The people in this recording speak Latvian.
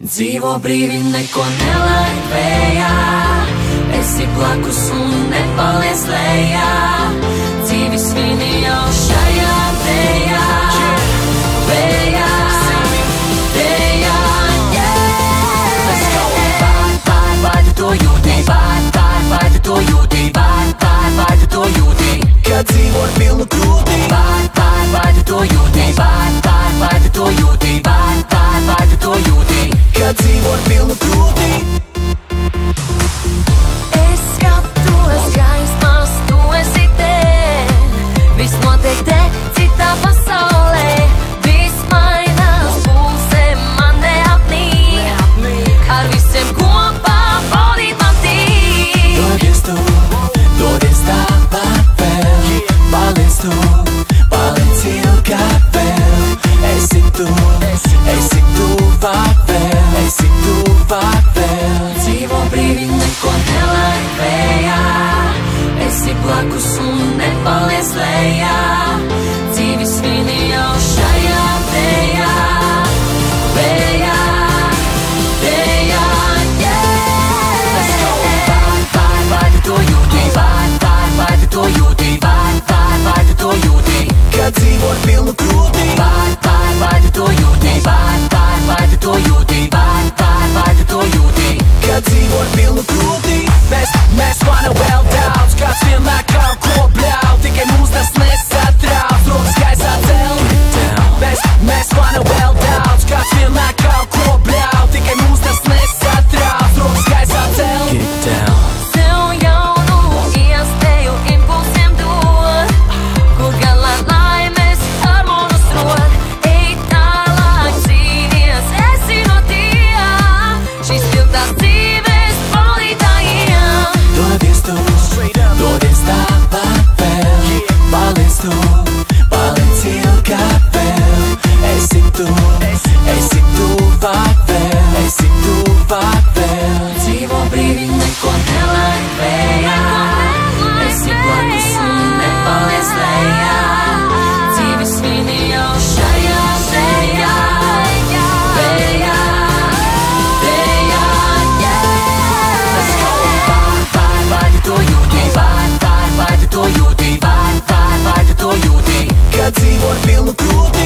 Dzīvo brīvi, neko nelaid vējā, esi blakus un nepaliec lejā. Dzīvi svini jau šajā vējā, vējā, vējā, yeah. Let's go! Vai tu to jūti, vai tu to jūti, vai tu to jūti, kad dzīvo ar pilnu krūti. Vai tu to jūti, vai tu to jūti, vai tu to jūti, kad dzīvo ar pilnu krūti. Es skatos gaismās, tu esi te, viss notiek te, citā pasaulē. Viss mainās, pulse man neapnīk, ar visiem kopā baudīt man tīk. Dodies tāpat vēl, paliec tu, paliec ilgāk vēl. Esi tuvāk vēl, esi tuvāk vēl. Dzīvo brīvi, neko nelaid vējā, esi blakus un nepaliec lejā. Dzīvi svini jau šajā vējā, vējā, vējā, yeah. Let's go! Vai tu to jūti, vai tu to jūti, vai tu to jūti, kad dzīvo ar pilnu krūti. Vai tu to jūti, vai tu to jūti, vai tu to jūti, kad dzīvo ar pilnu krūti. Mēs vana vēl daudz, kāds vienmēr kaut ko bļauj, tikai mūs tas nesatrauc, rokas gaisā cel. Mēs vana vēl daudz, kāds vienmēr kaut ko bļauj, tikai mūs tas nesatrauc, rokas gaisā cel. Get down. Sev jaunu iespēju impulsiem dod, kur galā laimes harmonus rod. Ej tālāk, cīnies, esi no tiem, šīs piltās dzīves baudītājiem. Dodies tāpat vēl, paliec tu, paliec ilgāk vēl. Esi tuvāk vēl, esi tuvāk vēl. Dzīvo brīvi, neko nelaid vējā, esi blakus un nepaliec lejā. Dzīvi svini jau šajā vējā, vējā, vējā, yeah. Let's go! Vai tu to jūti, vai tu to jūti, vai tu to jūti, kad dzīvo ar pilnu krūti.